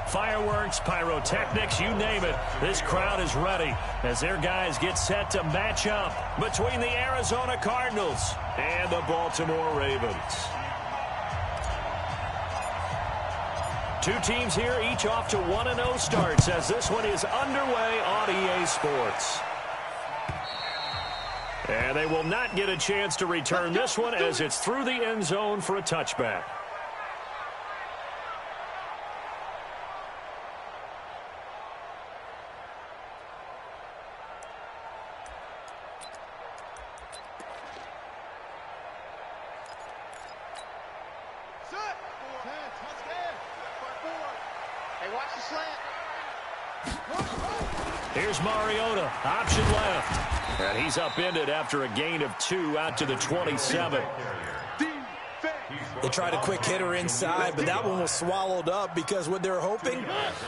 Fireworks, pyrotechnics, you name it. This crowd is ready as their guys get set to match up between the Arizona Cardinals and the Baltimore Ravens. Two teams here, each off to 1-0 starts as this one is underway on EA Sports. And they will not get a chance to return this one as it's through the end zone for a touchback. Here's Mariota, option left. And he's upended after a gain of 2 out to the 27. They tried a quick hitter inside, but that one was swallowed up because what they're hoping,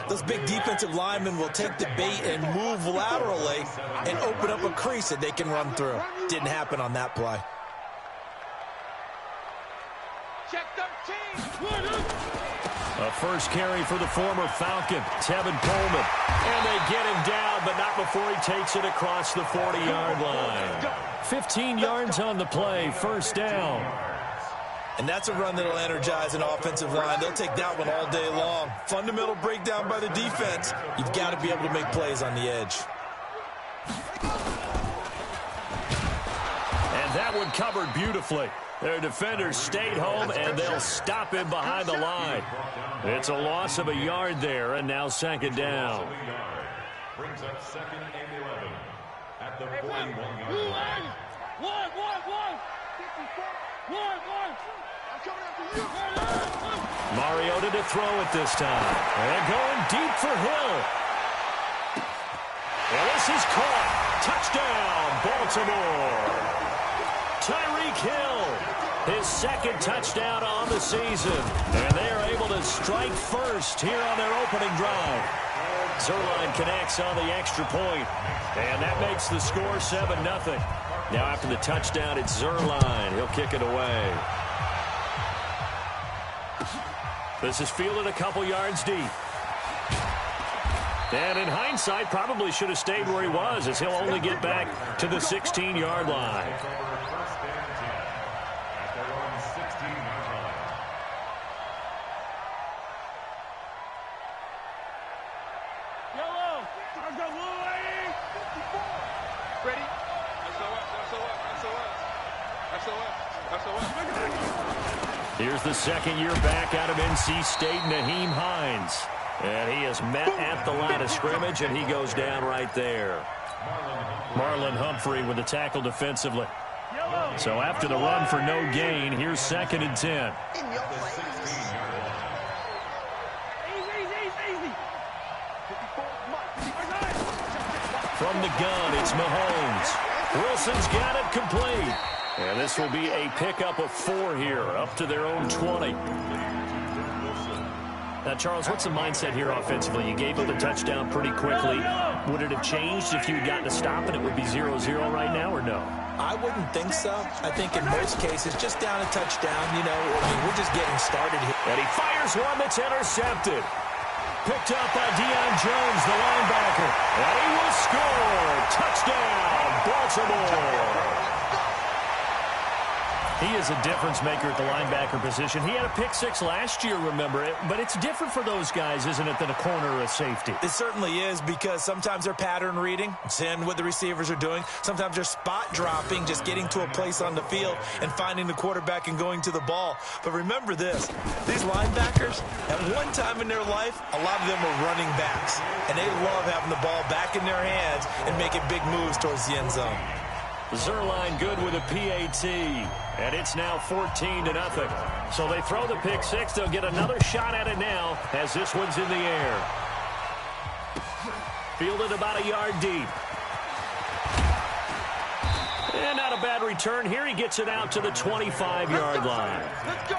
those big defensive linemen will take the bait and move laterally and open up a crease that they can run through. Didn't happen on that play. Check 13. A first carry for the former Falcon, Tevin Coleman. And they get him down, but not before he takes it across the 40-yard line. 15 yards on the play, first down. And that's a run that'll energize an offensive line. They'll take that one all day long. Fundamental breakdown by the defense. You've got to be able to make plays on the edge. And that one covered beautifully. Their defenders stayed home, and they'll stop him behind the line. It's a loss of a yard there, and now second down. Brings up second and 11 at the 41-yard line. Mariota to throw it this time. And going deep for Hill. And this is caught. Touchdown, Baltimore. Tyreek Hill, his second touchdown on the season. And they are able to strike first here on their opening drive. Zerline connects on the extra point. And that makes the score 7-0. Now after the touchdown, it's Zerline. He'll kick it away. This is fielded a couple yards deep. And in hindsight, probably should have stayed where he was, as he'll only get back to the 16-yard line. Here's the second year back out of NC State, Nyheim Hines. And he is met at the line of scrimmage, and he goes down right there. Marlon Humphrey with the tackle defensively. So after the run for no gain, here's second and 10. From the gun, it's Mahomes. Wilson's got it complete. And this will be a pickup of 4 here, up to their own 20. Now, Charles, what's the mindset here offensively? You gave up the touchdown pretty quickly. Would it have changed if you had gotten a stop and it would be 0-0 right now, or no? I wouldn't think so. I think in most cases, just down a touchdown, you know, I mean, we're just getting started here. And he fires one that's intercepted. Picked up by Deion Jones, the linebacker. And he will score. Touchdown, Baltimore. He is a difference maker at the linebacker position. He had a pick 6 last year, remember it. But it's different for those guys, isn't it, than a corner or a safety? It certainly is, because sometimes they're pattern reading, seeing what the receivers are doing. Sometimes they're spot dropping, just getting to a place on the field and finding the quarterback and going to the ball. But remember this, these linebackers, at one time in their life, a lot of them were running backs. And they love having the ball back in their hands and making big moves towards the end zone. Zerline good with a PAT, and it's now 14-0. So they throw the pick 6. They'll get another shot at it now as this one's in the air. Fielded about a yard deep. And not a bad return here. He gets it out to the 25-yard line. Let's go.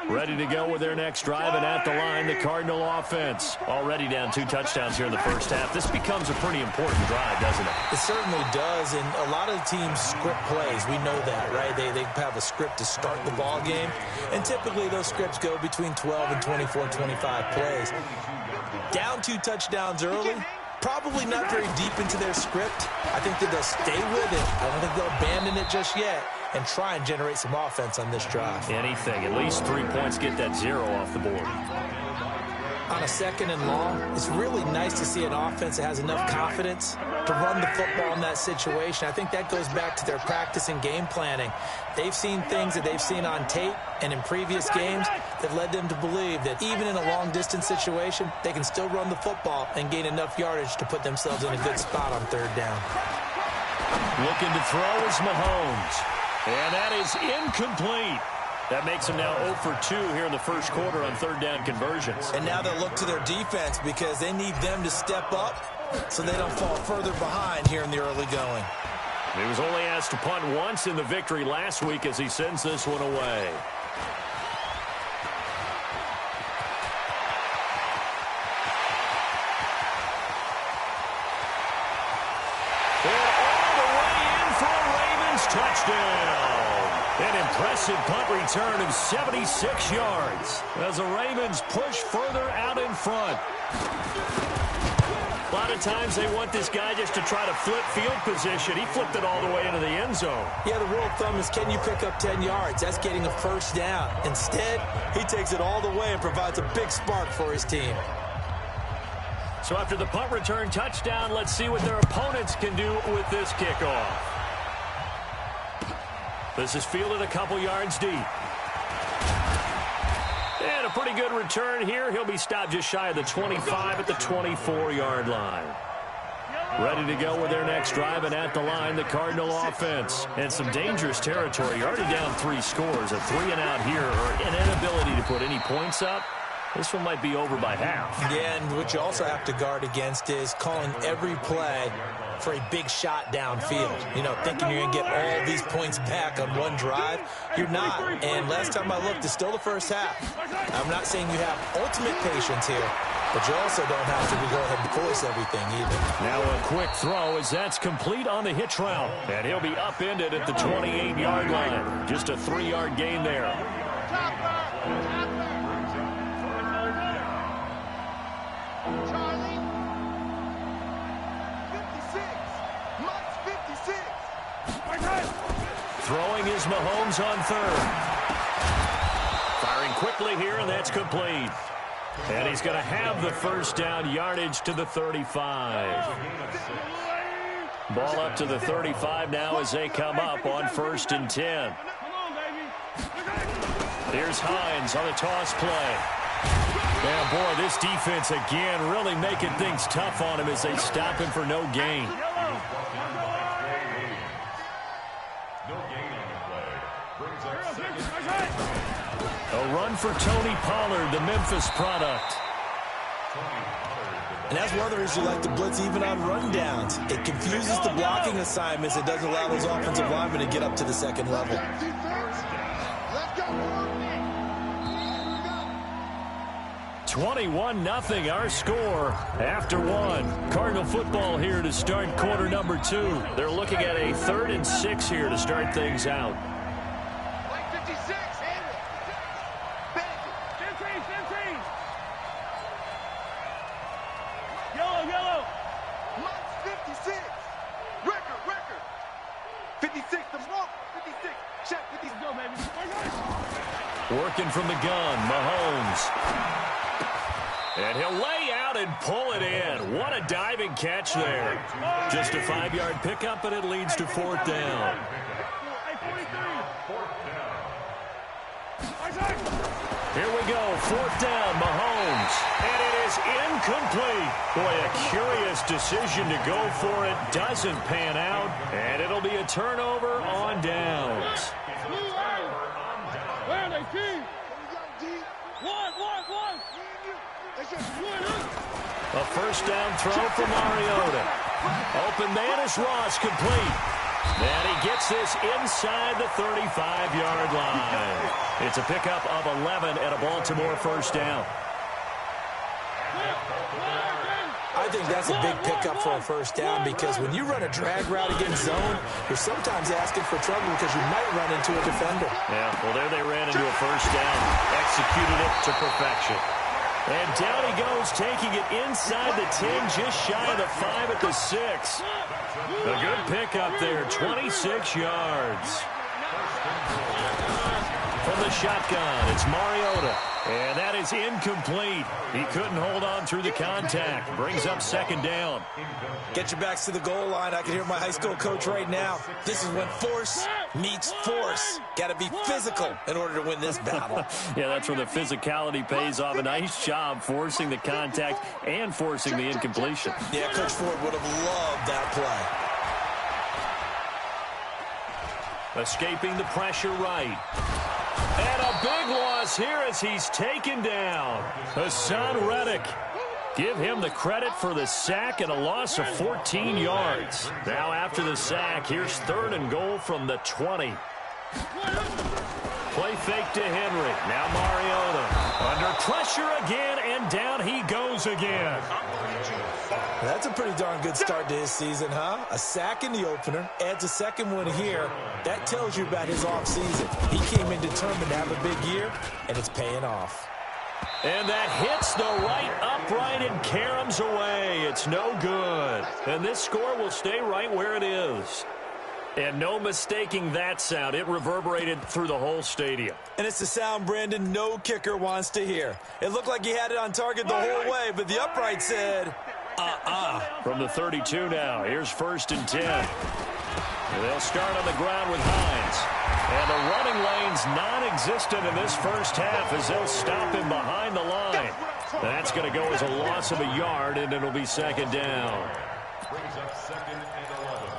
Ready to go with their next drive, and at the line, the Cardinal offense. Already down 2 touchdowns here in the first half. This becomes a pretty important drive, doesn't it? It certainly does, and a lot of teams script plays. We know that, right? They have a script to start the ball game, and typically those scripts go between 12 and 24, 25 plays. Down 2 touchdowns early, probably not very deep into their script. I think that they'll stay with it. I don't think they'll abandon it just yet and try and generate some offense on this drive. Anything. At least 3 points, get that 0 off the board. On a 2nd and long, it's really nice to see an offense that has enough confidence to run the football in that situation. I think that goes back to their practice and game planning. They've seen things that they've seen on tape and in previous games that led them to believe that even in a long-distance situation, they can still run the football and gain enough yardage to put themselves in a good spot on 3rd down. Looking to throw is Mahomes. And that is incomplete. That makes them now 0 for 2 here in the first quarter on 3rd down conversions. And now they'll look to their defense because they need them to step up so they don't fall further behind here in the early going. He was only asked to punt once in the victory last week as he sends this one away. Touchdown. An impressive punt return of 76 yards as the Ravens push further out in front. A lot of times they want this guy just to try to flip field position. He flipped it all the way into the end zone. Yeah, the rule of thumb is, can you pick up 10 yards? That's getting a 1st down. Instead, he takes it all the way and provides a big spark for his team. So after the punt return touchdown, let's see what their opponents can do with this kickoff. This is fielded a couple yards deep. And a pretty good return here. He'll be stopped just shy of the 25 at the 24-yard line. Ready to go with their next drive, and at the line, the Cardinal offense. And some dangerous territory. You're already down 3 scores. A 3-and-out here, or an inability to put any points up. This one might be over by half. Yeah, and what you also have to guard against is calling every play for a big shot downfield. You know, thinking you're going to get all these points back on one drive. You're not. And last time I looked, it's still the first half. I'm not saying you have ultimate patience here, but you also don't have to go ahead and force everything either. Now a quick throw as that's complete on the hitch route. And he'll be upended at the 28-yard line. Just a 3-yard gain there. Throwing is Mahomes on 3rd. Firing quickly here, and that's complete. And he's going to have the 1st down yardage to the 35. Ball up to the 35 now as they come up on 1st and 10. Here's Hines on the toss play. Yeah, boy, this defense again really making things tough on him as they stop him for no gain. A run for Tony Pollard, the Memphis product. And that's one of the reasons you like to blitz even on rundowns. It confuses the blocking assignments. It doesn't allow those offensive linemen to get up to the 2nd level. 21-0 our score after 1. Cardinal football here to start quarter number 2. They're looking at a 3rd and 6 here to start things out. Working from the gun, Mahomes. And he'll lay out and pull it in. What a diving catch there. Just a 5-yard pickup, and it leads to 4th down. Here we go, 4th down, Mahomes. And it is incomplete. Boy, a curious decision to go for it. Doesn't pan out, and it'll be a turnover on downs. A 1st down throw for Mariota. Open man is Ross, complete. And he gets this inside the 35-yard line. It's a pickup of 11 and a Baltimore first down. I think that's a big pickup for a first down because when you run a drag route against zone, you're sometimes asking for trouble because you might run into a defender. Yeah, well, there they ran into a first down. Executed it to perfection. And down he goes, taking it inside the 10, just shy of the 5 at the 6. A good pickup there, 26 yards. From the shotgun, it's Mariota. And that is incomplete. He couldn't hold on through the contact. Brings up second down. Get your backs to the goal line. I can hear my high school coach right now. This is when force meets force. Got to be physical in order to win this battle. Yeah, that's where the physicality pays off. A nice job forcing the contact and forcing the incompletion. Yeah, Coach Ford would have loved that play. Escaping the pressure right. And a big loss here as he's taken down. Hassan Reddick. Give him the credit for the sack and a loss of 14 yards. Now after the sack, here's third and goal from the 20. Play fake to Henry. Now Mariota. Under pressure again, and down he goes again. That's a pretty darn good start to his season, huh? A sack in the opener, adds a second one here. That tells you about his offseason. He came in determined to have a big year, and it's paying off. And that hits the right upright and caroms away. It's no good. And this score will stay right where it is. And no mistaking that sound. It reverberated through the whole stadium. And it's the sound Brandon no kicker wants to hear. It looked like he had it on target the whole way, but the upright said, From the 32 now, here's first and 10. They'll start on the ground with Hines. And the running lane's non-existent in this first half as they'll stop him behind the line. That's going to go as a loss of a yard, and it'll be second down. Brings up second and 11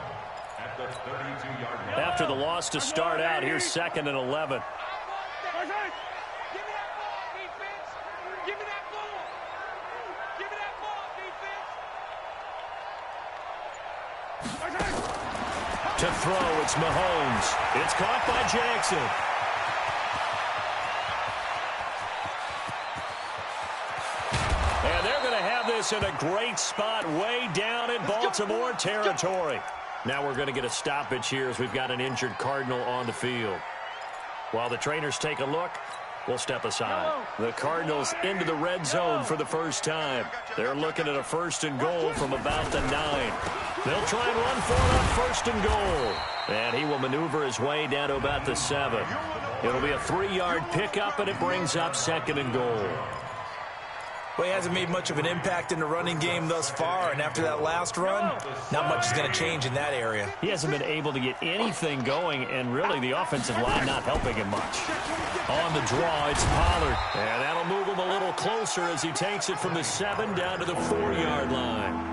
at the 32-yard line. After the loss to start out, here's second and 11. To throw, it's Mahomes. It's caught by Jackson. And they're going to have this in a great spot way down in Baltimore territory. Now we're going to get a stoppage here as we've got an injured Cardinal on the field. While the trainers take a look, we'll step aside. The Cardinals into the red zone for the first time. They're looking at a first and goal from about the 9. They'll try and run for it on first and goal. And he will maneuver his way down to about the 7. It'll be a 3-yard pickup, and it brings up second and goal. Well, he hasn't made much of an impact in the running game thus far, and after that last run, not much is going to change in that area. He hasn't been able to get anything going, and really the offensive line not helping him much. On the draw, it's Pollard. And that'll move him a little closer as he takes it from the 7 down to the 4-yard line.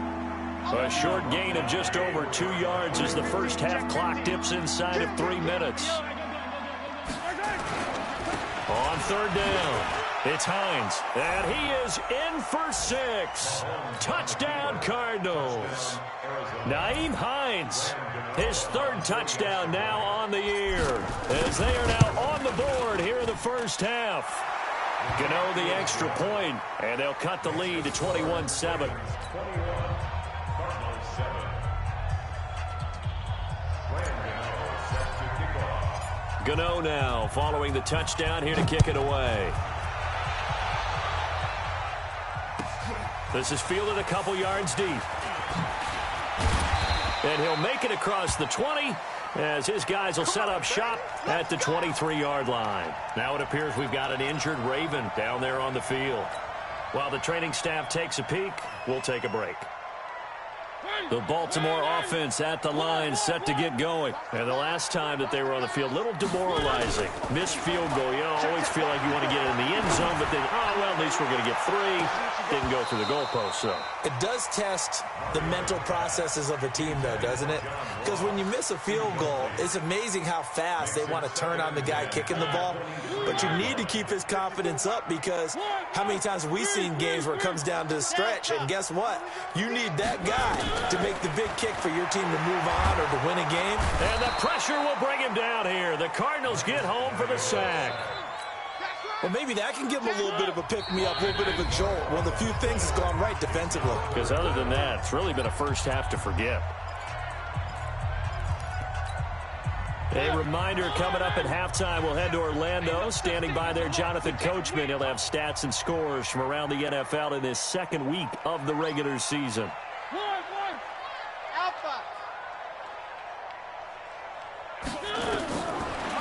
A short gain of just over 2 yards as the first half clock dips inside of 3 minutes. On third down, it's Hines, and he is in for 6. Touchdown, Cardinals. Nyheim Hines, his third touchdown now on the year, as they are now on the board here in the first half. Gano the extra point, and they'll cut the lead to 21-7. Gano now following the touchdown here to kick it away. This is fielded a couple yards deep. And he'll make it across the 20 as his guys will set up shop at the 23-yard line. Now it appears we've got an injured Raven down there on the field. While the training staff takes a peek, we'll take a break. The Baltimore offense at the line set to get going. And the last time that they were on the field, a little demoralizing. Missed field goal. You always feel like you want to get in the end zone, but then, well, at least we're going to get 3. Didn't go through the goalpost, so. It does test the mental processes of a team, though, doesn't it? Because when you miss a field goal, it's amazing how fast they want to turn on the guy kicking the ball. But you need to keep his confidence up because how many times have we seen games where it comes down to the stretch, and guess what? You need that guy to make the big kick for your team to move on or to win a game. And the pressure will bring him down here. The Cardinals get home for the sack. Well, maybe that can give them a little bit of a pick-me-up, a little bit of a jolt. One of the few things that's gone right defensively. Because other than that, it's really been a first half to forget. A reminder coming up at halftime, we'll head to Orlando. Standing by there, Jonathan Coachman. He'll have stats and scores from around the NFL in this second week of the regular season. Alpha.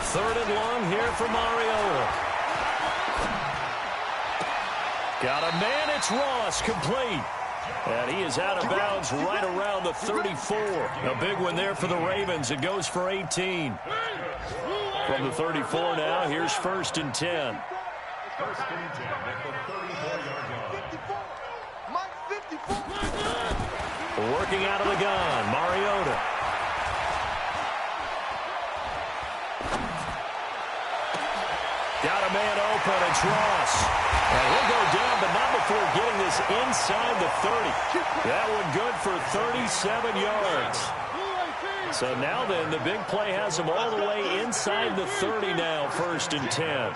Third and long here for Mariota. Got a man, it's Ross, complete. And he is out of bounds right around the 34. A big one there for the Ravens. It goes for 18. From the 34 now, here's 1st and 10. First and 10 at the 34-yard line. Working out of the gun, Mariota. Got a man open, it's Ross. And he'll go down, but not before getting this inside the 30. That one good for 37 yards. So now then, the big play has him all the way inside the 30 now, 1st and 10.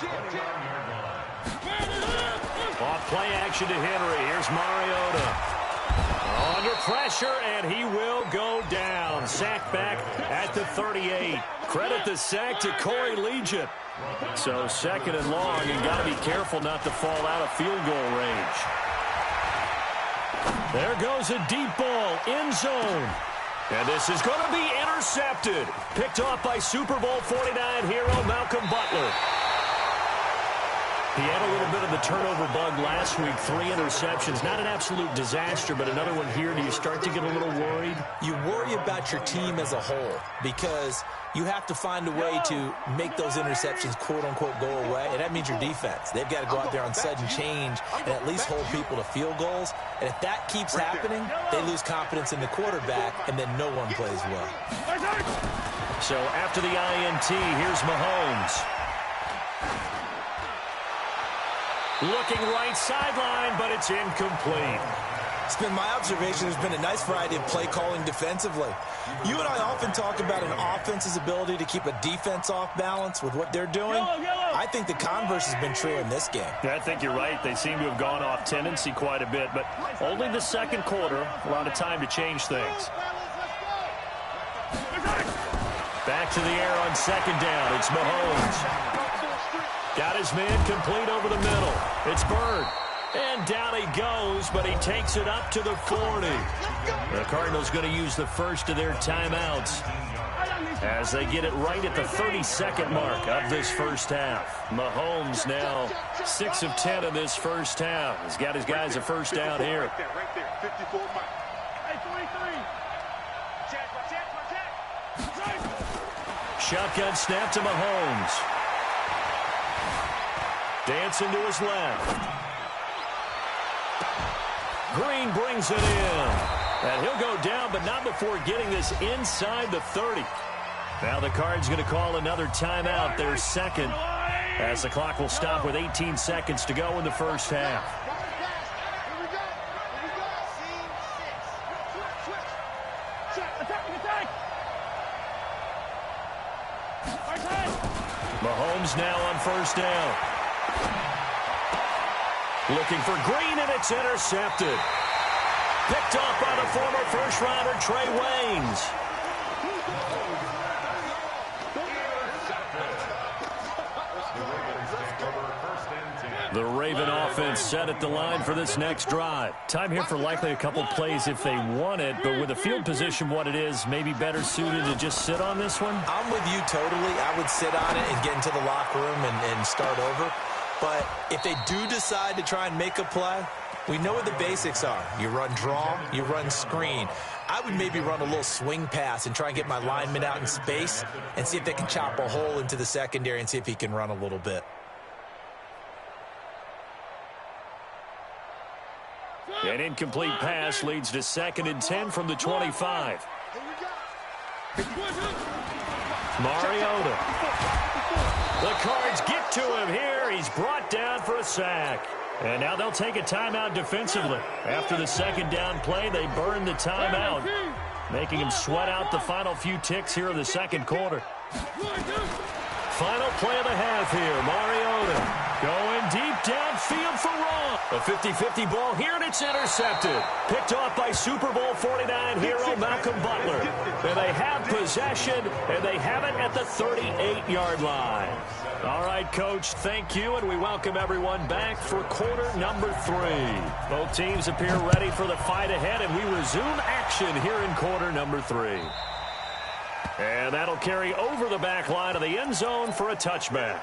Off play action to Henry. Here's Mariota. Under pressure, and he will go down. Sacked back at the 38. Credit the sack to Corey Legion. So 2nd and long, and got to be careful not to fall out of field goal range. There goes a deep ball, end zone. And this is going to be intercepted. Picked off by Super Bowl 49 hero Malcolm Butler. He had a little bit of the turnover bug last week. 3 interceptions. Not an absolute disaster, but another one here. Do you start to get a little worried? You worry about your team as a whole because you have to find a way to make those interceptions, quote-unquote, go away. And that means your defense. They've got to go out there on sudden change and at least hold people to field goals. And if that keeps happening, they lose confidence in the quarterback, and then no one plays well. So after the INT, here's Mahomes. Looking right sideline, but it's incomplete. It's been my observation there's been a nice variety of play calling defensively. You and I often talk about an offense's ability to keep a defense off balance with what they're doing. I think the converse has been true in this game. Yeah, I think you're right. They seem to have gone off tendency quite a bit, but only the second quarter, a lot of time to change things. Back to the air on 2nd down. It's Mahomes. Got his man complete over the middle. It's Bird. And down he goes, but he takes it up to the 40. The Cardinals going to use the first of their timeouts as they get it right at the 32nd mark of this first half. Mahomes now 6 of 10 in this first half. He's got his guys a first down here. Shotgun snap to Mahomes. Dancing to his left. Green brings it in. And he'll go down, but not before getting this inside the 30. Now the Cards going to call another timeout, their second, as the clock will stop with 18 seconds to go in the first half. Mahomes now on first down. Looking for Green, and it's intercepted. Picked off by the former first-rounder Trey Waynes. The Raven offense set at the line for this next drive. Time here for likely a couple plays if they want it, but with the field position what it is, maybe better suited to just sit on this one? I'm with you totally. I would sit on it and get into the locker room and start over. But if they do decide to try and make a play, we know what the basics are. You run draw, you run screen. I would maybe run a little swing pass and try and get my lineman out in space and see if they can chop a hole into the secondary and see if he can run a little bit. An incomplete pass leads to 2nd and 10 from the 25. Mariota. The Cards get to him here. He's brought down for a sack. And now they'll take a timeout defensively. After the second down play, they burn the timeout, making them sweat out the final few ticks here in the second quarter. Final play of the half here. Mariota going deep downfield for Raw. A 50-50 ball here, and it's intercepted. Picked off by Super Bowl 49 hero Malcolm Butler. And they have possession, and they have it at the 38-yard line. All right, Coach, thank you, and we welcome everyone back for quarter number 3. Both teams appear ready for the fight ahead, and we resume action here in quarter number 3. And that'll carry over the back line of the end zone for a touchback.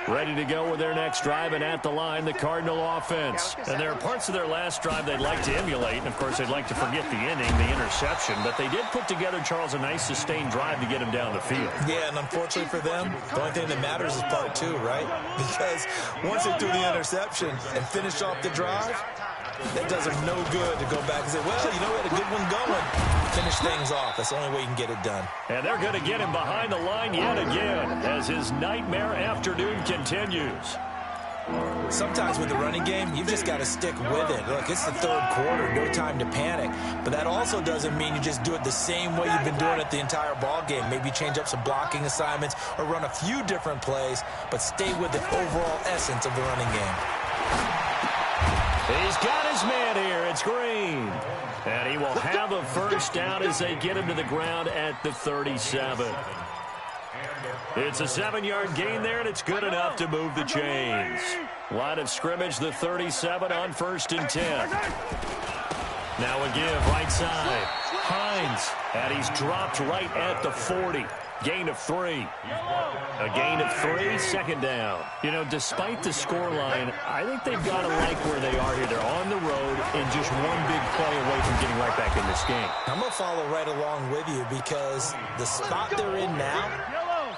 Ready to go with their next drive, and at the line, the Cardinal offense. And there are parts of their last drive they'd like to emulate, and of course they'd like to forget the inning, the interception, but they did put together, Charles, a nice sustained drive to get him down the field. Yeah, and unfortunately for them, the only thing that matters is part 2, right? Because once they threw the interception and finished off the drive, that does them no good to go back and say, well, you know, we had a good one going. Finish things off. That's the only way you can get it done. And they're going to get him behind the line yet again as his nightmare afternoon continues. Sometimes with the running game, you've just got to stick with it. Look, it's the third quarter, no time to panic. But that also doesn't mean you just do it the same way you've been doing it the entire ball game. Maybe change up some blocking assignments or run a few different plays, but stay with the overall essence of the running game. He's got his man here. It's Green. And he will have a first down as they get him to the ground at the 37. It's a 7-yard gain there, and it's good enough to move the chains. Line of scrimmage, the 37 on 1st and 10. Now a give right side. Hines, and he's dropped right at the 40. Gain of 3. A gain of 3, second down. You know, despite the scoreline, I think they've got to like where they are here. They're on the road and just one big play away from getting right back in this game. I'm going to follow right along with you because the spot they're in now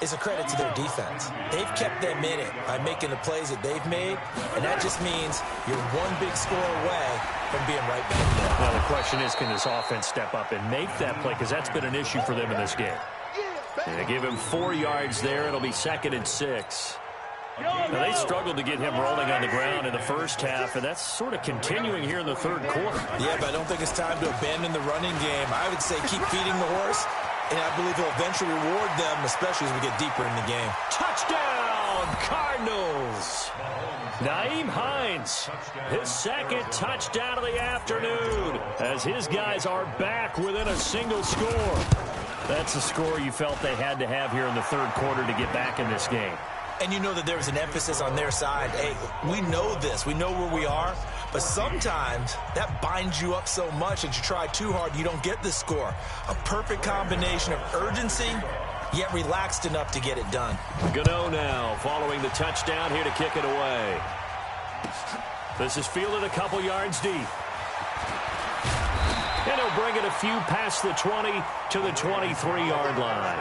is a credit to their defense. They've kept them in it by making the plays that they've made, and that just means you're one big score away from being right back there. Now the question is, can this offense step up and make that play? Because that's been an issue for them in this game. They give him 4 yards there. It'll be 2nd and 6. Now, they struggled to get him rolling on the ground in the first half, and that's sort of continuing here in the third quarter. Yeah, but I don't think it's time to abandon the running game. I would say keep feeding the horse, and I believe he'll eventually reward them, especially as we get deeper in the game. Touchdown, Cardinals! Nyheim Hines, his 2nd touchdown of the afternoon, as his guys are back within a single score. That's the score you felt they had to have here in the third quarter to get back in this game. And you know that there's an emphasis on their side. Hey, we know this. We know where we are. But sometimes that binds you up so much that you try too hard, you don't get the score. A perfect combination of urgency, yet relaxed enough to get it done. Gano now following the touchdown here to kick it away. This is fielded a couple yards deep. And he'll bring it a few past the 20 to the 23-yard line.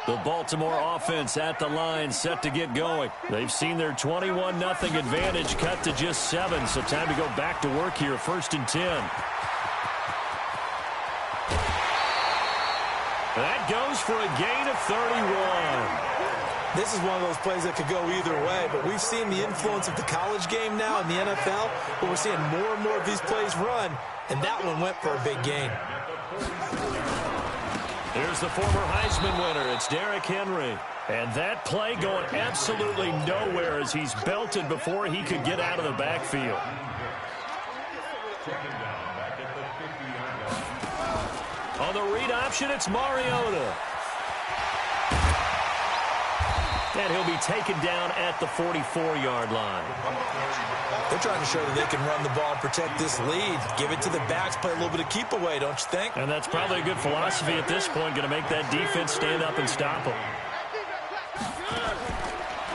The Baltimore offense at the line, set to get going. They've seen their 21-0 advantage cut to just 7, so time to go back to work here, 1st and 10. That goes for a gain of 31. This is one of those plays that could go either way, but we've seen the influence of the college game now in the NFL, but we're seeing more and more of these plays run, and that one went for a big gain. Here's the former Heisman winner. It's Derrick Henry. And that play going absolutely nowhere as he's belted before he could get out of the backfield. On the read option, it's Mariota. And he'll be taken down at the 44-yard line. They're trying to show that they can run the ball and protect this lead. Give it to the backs, play a little bit of keep away, don't you think? And that's probably a good philosophy at this point, going to make that defense stand up and stop them.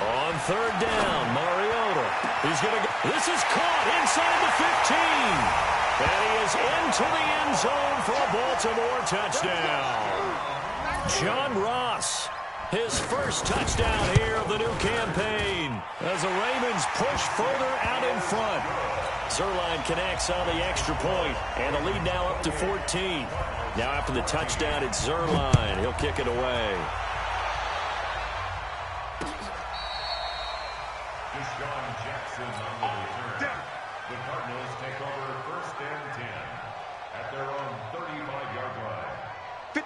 On 3rd down, Mariota. He's going to go. This is caught inside the 15. And he is into the end zone for a Baltimore touchdown. John Ross. His first touchdown here of the new campaign as the Ravens push further out in front. Zuerlein connects on the extra point, and the lead now up to 14. Now after the touchdown, it's Zuerlein. He'll kick it away. Jackson on the return. The Cardinals take over 1st and 10 at their own 35-yard line.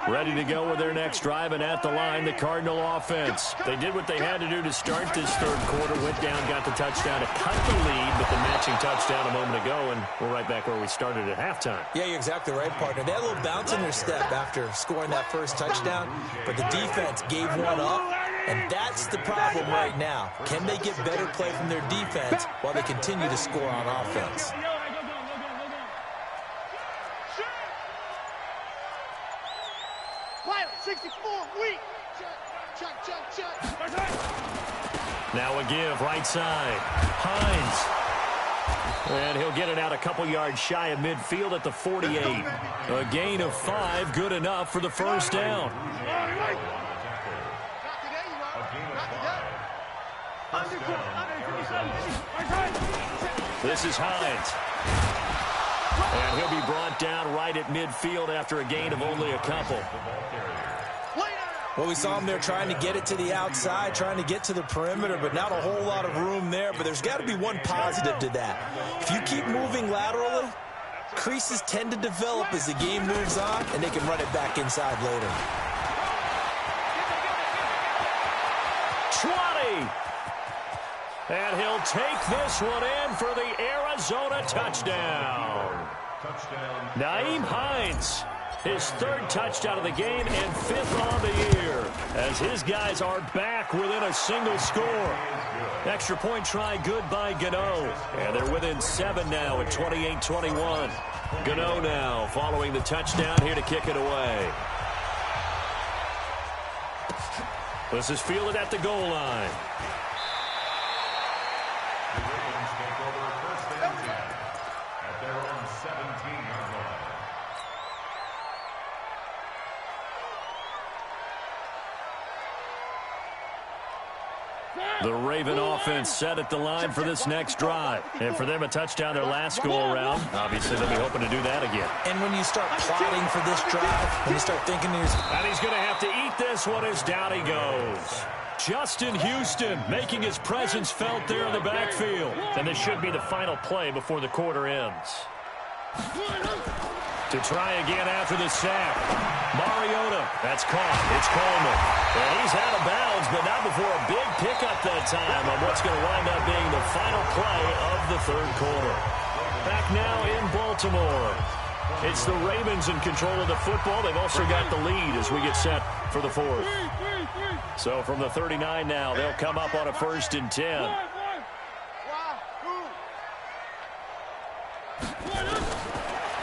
Ready to go with their next drive, and at the line, the Cardinal offense. They did what they had to do to start this third quarter, went down, got the touchdown to cut the lead, but the matching touchdown a moment ago, and we're right back where we started at halftime. Yeah, you're exactly right, partner. They had a little bounce in their step after scoring that first touchdown, but the defense gave one up, and that's the problem right now. Can they get better play from their defense while they continue to score on offense? Pilot 64, weak. Check. Now a give, right side. Hines. And he'll get it out a couple yards shy of midfield at the 48. A gain of 5, good enough for the first down. This is Hines. And he'll be brought down right at midfield after a gain of only a couple. Well, we saw him there trying to get it to the outside, trying to get to the perimeter, but not a whole lot of room there. But there's got to be one positive to that. If you keep moving laterally, creases tend to develop as the game moves on, and they can run it back inside later. 20. And he'll take this one in for the Arizona touchdown. Naeem Hines, his 3rd touchdown of the game and 5th on the year, as his guys are back within a single score. Extra point try good by Gano, and they're within 7 now at 28-21. Gano now following the touchdown here to kick it away. This is fielded at the goal line. The Ravens take over 1st and 10 at their own 17-yard line. The Raven offense set at the line for this next drive. And for them, a touchdown their last go-around. Obviously, they'll be hoping to do that again. And when you start plotting for this drive, when you start thinking there's... And he's going to have to eat this one as down he goes. Justin Houston making his presence felt there in the backfield. And this should be the final play before the quarter ends. To try again after the sack. Mariota, that's caught. It's Coleman. And he's out of bounds, but not before a big pickup that time on what's going to wind up being the final play of the third quarter. Back now in Baltimore. It's the Ravens in control of the football. They've also got the lead as we get set for the 4th. So from the 39 now, they'll come up on a 1st and 10.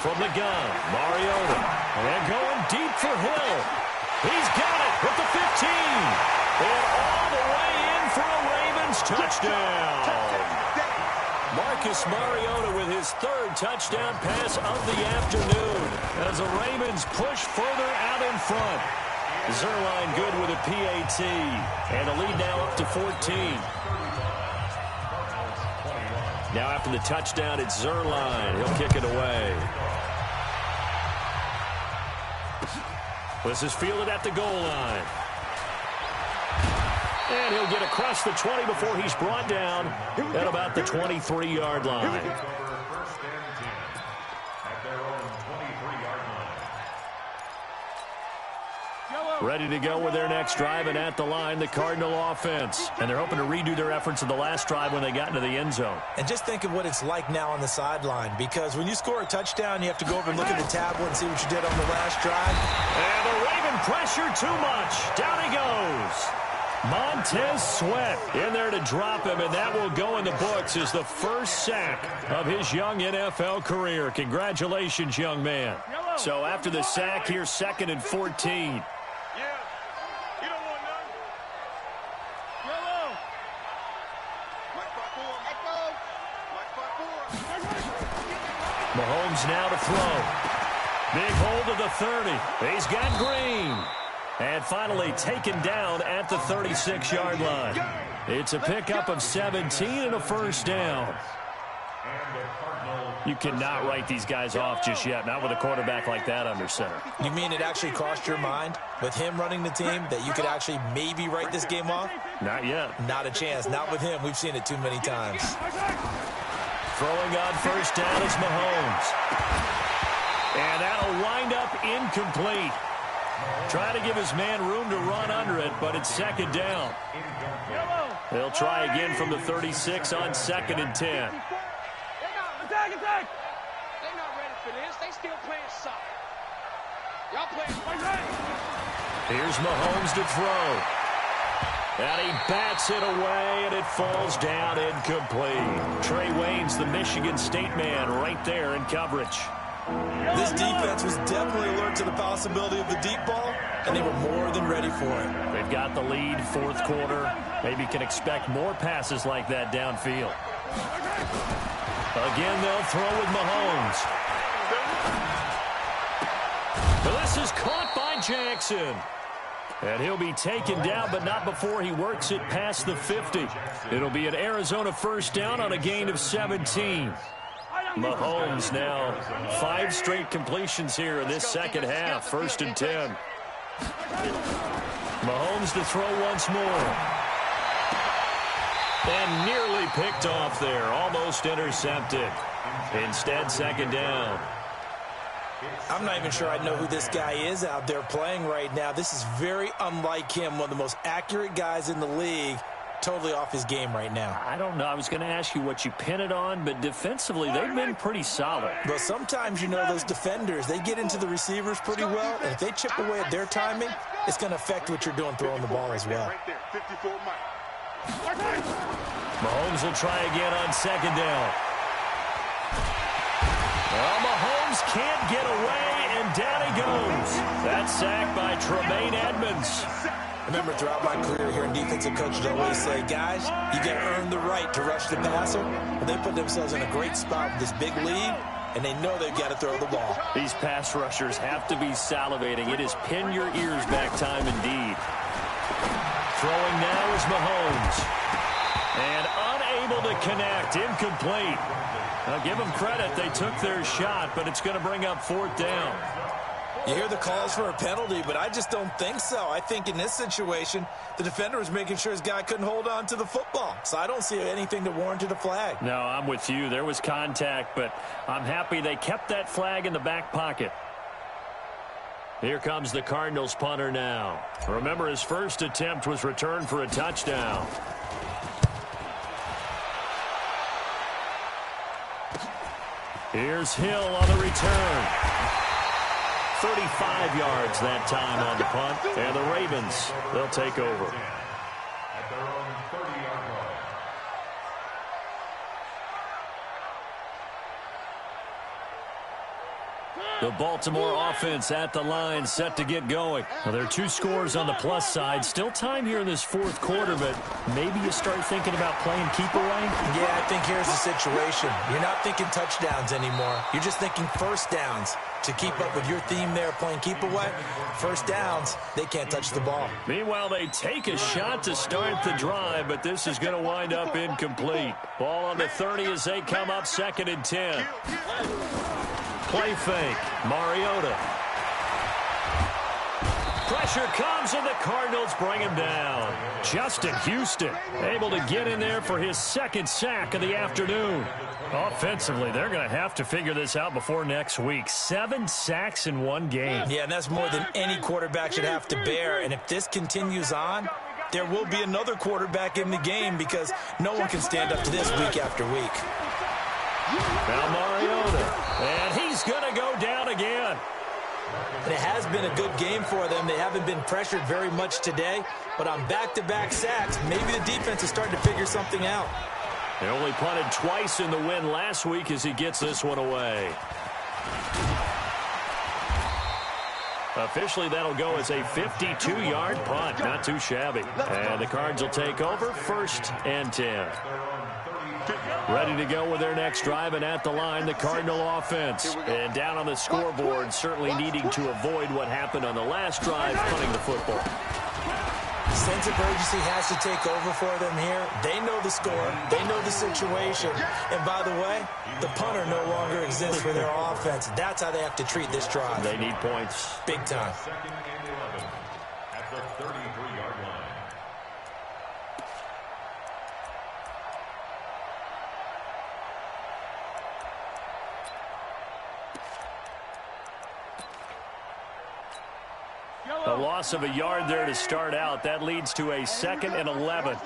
From the gun, Mariota. And going deep for Hill. He's got it with the 15. And all the way in for a Ravens touchdown. Marcus Mariota with his 3rd touchdown pass of the afternoon as the Ravens push further out in front. Zuerlein good with a PAT. And the lead now up to 14. Now after the touchdown, it's Zuerlein. He'll kick it away. This is fielded at the goal line. And he'll get across the 20 before he's brought down at about the 23-yard line. Ready to go with their next drive, and at the line, the Cardinal offense. And they're hoping to redo their efforts in the last drive when they got into the end zone. And just think of what it's like now on the sideline, because when you score a touchdown, you have to go over and look at the tablet and see what you did on the last drive. And the Raven pressure too much. Down he goes. Montez Sweat in there to drop him, and that will go in the books as the first sack of his young NFL career. Congratulations, young man. So after the sack, here's 2nd and 14. Mahomes now to throw. Big hold of the 30. He's got Green. And finally taken down at the 36-yard line. It's a pickup of 17 and a first down. You cannot write these guys off just yet, not with a quarterback like that under center. You mean it actually crossed your mind with him running the team that you could actually maybe write this game off? Not yet. Not a chance. Not with him. We've seen it too many times. Throwing on first down is Mahomes. And that'll wind up incomplete. Trying to give his man room to run under it, but it's second down. They'll try again from the 36 on 2nd and 10. They're not ready for this. They still playing soft. Y'all playing. Here's Mahomes to throw. And he bats it away, and it falls down incomplete. Trey Wayne's the Michigan State man right there in coverage. This defense was definitely alert to the possibility of the deep ball, and they were more than ready for it. They've got the lead, fourth quarter. Maybe can expect more passes like that downfield. Again, they'll throw with Mahomes. This is caught by Jackson. And he'll be taken down, but not before he works it past the 50. It'll be an Arizona first down on a gain of 17. Mahomes now 5 straight completions here in this second half. 1st and 10. Mahomes to throw once more. And nearly picked off there. Almost intercepted. Instead, second down. I'm not even sure I know who this guy is out there playing right now. This is very unlike him. One of the most accurate guys in the league. Totally off his game right now. I don't know. I was going to ask you what you pin it on, but defensively, they've been pretty solid. Well, sometimes, you know, those defenders, they get into the receivers pretty well, and if they chip away at their timing, it's going to affect what you're doing throwing the ball as well. Mahomes will try again on second down. Well, Mahomes can't get away, and down he goes. That's sacked by Tremaine Edmonds. Remember, throughout my career here in defensive coaches always say, guys, you got to earn the right to rush the passer. But they put themselves in a great spot with this big lead, and they know they've got to throw the ball. These pass rushers have to be salivating. It is pin your ears back time indeed. Throwing now is Mahomes. And unable to connect, incomplete. Now give them credit, they took their shot, but it's going to bring up 4th down. You hear the calls for a penalty, but I just don't think so. I think in this situation, the defender was making sure his guy couldn't hold on to the football. So I don't see anything that warranted a flag. No, I'm with you. There was contact, but I'm happy they kept that flag in the back pocket. Here comes the Cardinals punter now. Remember, his first attempt was returned for a touchdown. Here's Hill on the return. 35 yards that time on the punt. And the Ravens, they'll take over. At their own 30-yard line. The Baltimore offense at the line, set to get going. Well, there are 2 scores on the plus side. Still time here in this 4th quarter, but maybe you start thinking about playing keep away? Yeah, I think here's the situation. You're not thinking touchdowns anymore. You're just thinking first downs. To keep up with your theme there, playing keep away, first downs, they can't touch the ball. Meanwhile, they take a shot to start the drive, but this is going to wind up incomplete. Ball on the 30 as they come up 2nd and 10. Play fake. Mariota. Pressure comes, and the Cardinals bring him down. Justin Houston able to get in there for his 2nd sack of the afternoon. Offensively, they're going to have to figure this out before next week. 7 sacks in one game. Yeah, and that's more than any quarterback should have to bear. And if this continues on, there will be another quarterback in the game because no one can stand up to this week after week. Now Mariota, and he's going to go down again. And it has been a good game for them. They haven't been pressured very much today, but on back-to-back sacks, maybe the defense is starting to figure something out. They only punted twice in the win last week as he gets this one away. Officially, that'll go as a 52-yard punt. Not too shabby. And the Cards will take over 1st and 10. Ready to go with their next drive, and at the line, the Cardinal offense. And down on the scoreboard, certainly needing to avoid what happened on the last drive, punting the football. Sense of urgency has to take over for them here. They know the score. They know the situation. And by the way, the punter no longer exists for their offense. That's how they have to treat this drive. They need points. Big time. Second and 11 at the 33-yard line. A loss of a yard there to start out. That leads to a 2nd and 11.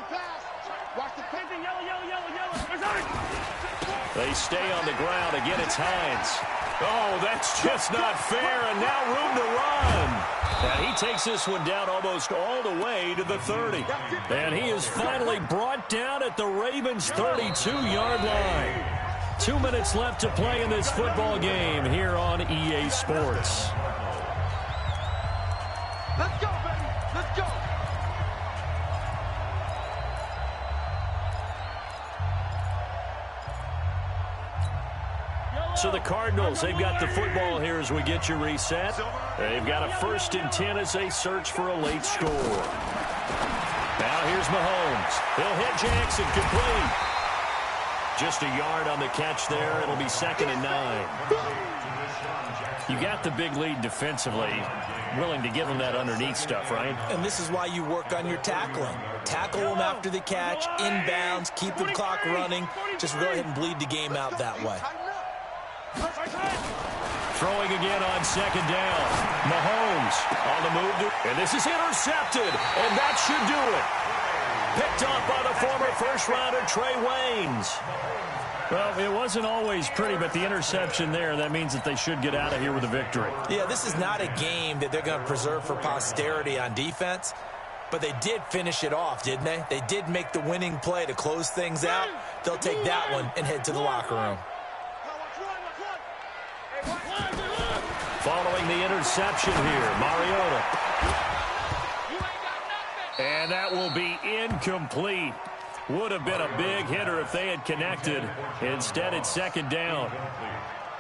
They stay on the ground. Again, it's Hines. Oh, that's just not fair, and now room to run. And he takes this one down almost all the way to the 30. And he is finally brought down at the Ravens' 32-yard line. 2 minutes left to play in this football game here on EA Sports. Let's go, baby. Let's go. So the Cardinals, they've got the football here as we get you reset. They've got a 1st and 10 as they search for a late score. Now here's Mahomes. He'll hit Jackson, complete. Just a yard on the catch there. It'll be 2nd and 9. You got the big lead defensively. Willing to give them that underneath stuff, right? And this is why you work on your tackling. Tackle them after the catch, inbounds, keep the clock running. Just go ahead and bleed the game out that way. Throwing again on 2nd down. Mahomes on the move. And this is intercepted. And that should do it. Picked off by the former first-rounder Trey Waynes. Well, it wasn't always pretty, but the interception there, that means that they should get out of here with a victory. Yeah, this is not a game that they're going to preserve for posterity on defense, but they did finish it off, didn't they? They did make the winning play to close things out. They'll take that one and head to the locker room. Following the interception here, Mariota. And that will be incomplete. Would have been a big hitter if they had connected. Instead, it's 2nd down.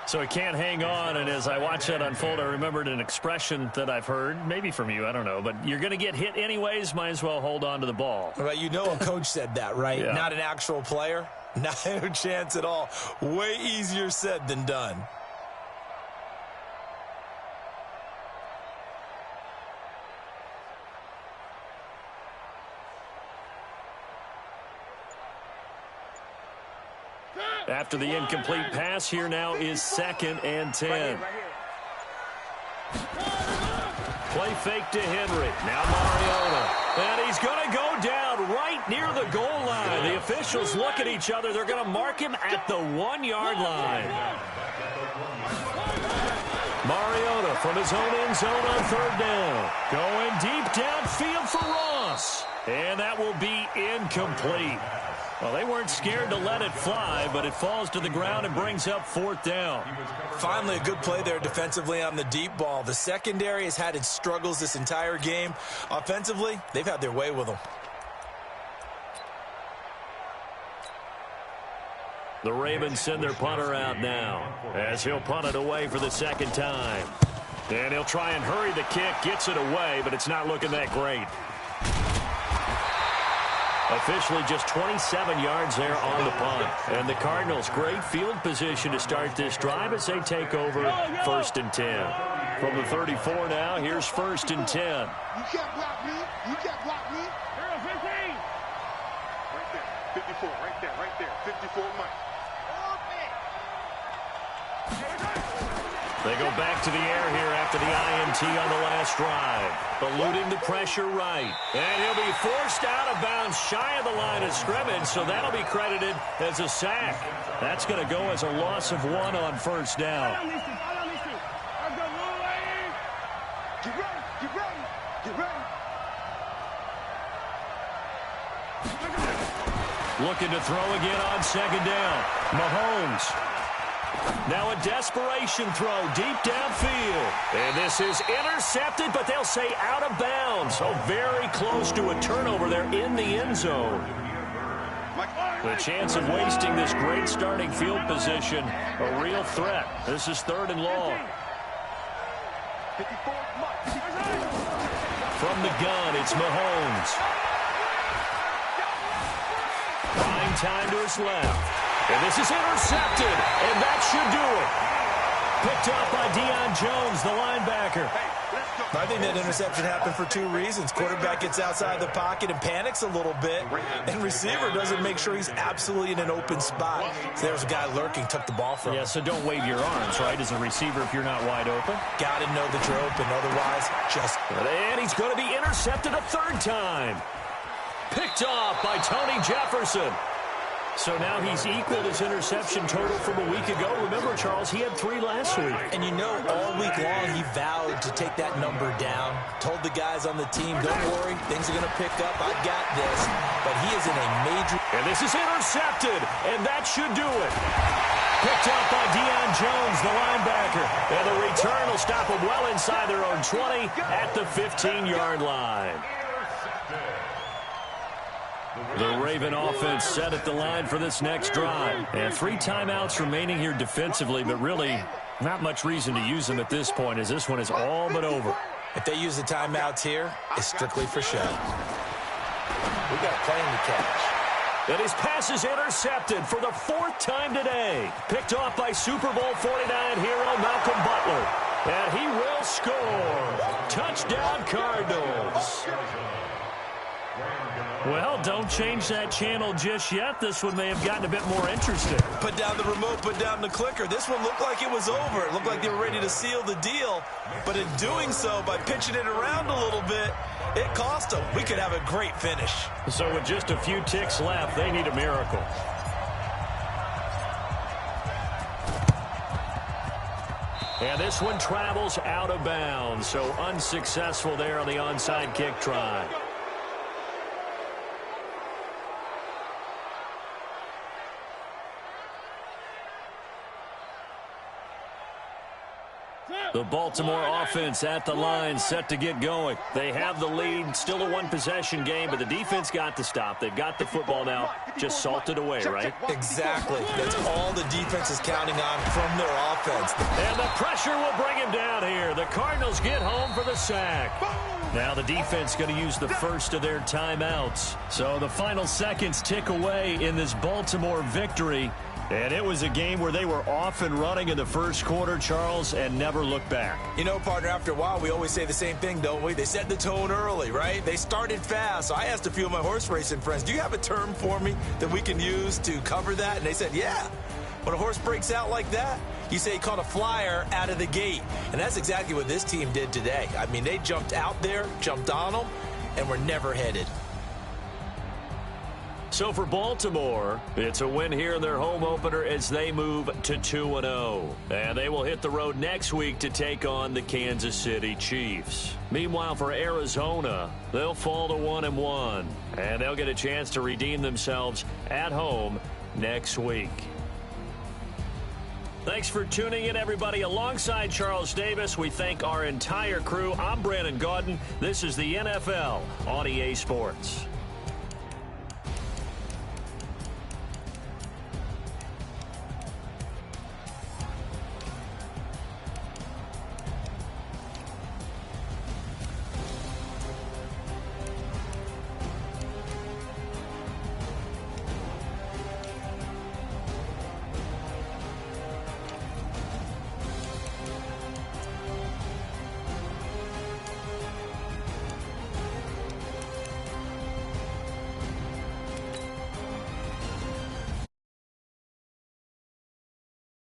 So he can't hang on, and as I watch that unfold, I remembered an expression that I've heard, maybe from you, I don't know, but you're going to get hit anyways, might as well hold on to the ball. Well, you know a coach said that, right? Yeah. Not an actual player? Not a chance at all. Way easier said than done. After the incomplete pass, here now is 2nd and 10. Play fake to Henry. Now Mariota. And he's going to go down right near the goal line. The officials look at each other. They're going to mark him at the 1-yard line. Mariota from his own end zone on 3rd down. Going deep downfield for Ross. And that will be incomplete. Well, they weren't scared to let it fly, but it falls to the ground and brings up 4th down. Finally, a good play there defensively on the deep ball. The secondary has had its struggles this entire game. Offensively, they've had their way with them. The Ravens send their punter out now as he'll punt it away for the 2nd time. And he'll try and hurry the kick, gets it away, but it's not looking that great. Officially just 27 yards there on the punt. And the Cardinals, great field position to start this drive as they take over 1st and 10. From the 34 now, here's 1st and 10. You can't block me. You can't block me. 15. Right there. 54. Right there. 54 Mike. They go back to the air here after the INT on the last drive. Eluding the pressure right. And he'll be forced out of bounds shy of the line of scrimmage, so that'll be credited as a sack. That's going to go as a loss of 1 on 1st down. Get ready. Get ready. Get ready. Looking to throw again on 2nd down. Mahomes. Now a desperation throw deep downfield. And this is intercepted, but they'll say out of bounds. So very close to a turnover there in the end zone. Mike. The chance of wasting this great starting field position, a real threat. This is 3rd and long. From the gun, it's Mahomes. Buying time to his left. And this is intercepted, and that should do it. Picked up by Deion Jones, the linebacker. I think that interception happened for 2 reasons. Quarterback gets outside the pocket and panics a little bit, and receiver doesn't make sure he's absolutely in an open spot. So there's a guy lurking, took the ball from him. Yeah, so don't wave your arms, right, as a receiver if you're not wide open. Got to know that you're open, otherwise just... And he's going to be intercepted a 3rd time. Picked off by Tony Jefferson. So now he's equaled his interception total from a week ago. Remember, Charles, he had 3 last week. And you know, all week long he vowed to take that number down. Told the guys on the team, don't worry, things are going to pick up. I got this. But he is in a major... And this is intercepted, and that should do it. Picked up by Deion Jones, the linebacker. And the return will stop them well inside their own 20 at the 15-yard line. The Raven offense set at the line for this next drive. And 3 timeouts remaining here defensively, but really not much reason to use them at this point, as this one is all but over. If they use the timeouts here, it's strictly for show. We got a plan to catch. And his pass is intercepted for the 4th time today. Picked off by Super Bowl 49 hero Malcolm Butler. And he will score. Touchdown, Cardinals. Well, don't change that channel just yet. This one may have gotten a bit more interesting. Put down the remote, put down the clicker. This one looked like it was over. It looked like they were ready to seal the deal. But in doing so, by pitching it around a little bit, it cost them. We could have a great finish. So with just a few ticks left, they need a miracle. And this one travels out of bounds. So unsuccessful there on the onside kick try. The Baltimore offense at the line, set to get going. They have the lead, still a 1-possession game, but the defense got to stop. They've got the football now, just salted away, right? Exactly. That's all the defense is counting on from their offense. And the pressure will bring him down here. The Cardinals get home for the sack. Now the defense going to use the first of their timeouts. So the final seconds tick away in this Baltimore victory. And it was a game where they were off and running in the first quarter, Charles, and never looked back. You know, partner, after a while, we always say the same thing, don't we? They set the tone early, right? They started fast. So I asked a few of my horse racing friends, do you have a term for me that we can use to cover that? And they said, yeah. When a horse breaks out like that, you say he caught a flyer out of the gate. And that's exactly what this team did today. I mean, they jumped out there, jumped on them, and were never headed. So for Baltimore, it's a win here in their home opener as they move to 2-0. And they will hit the road next week to take on the Kansas City Chiefs. Meanwhile, for Arizona, they'll fall to 1-1. And they'll get a chance to redeem themselves at home next week. Thanks for tuning in, everybody. Alongside Charles Davis, we thank our entire crew. I'm Brandon Gaudin. This is the NFL on EA Sports.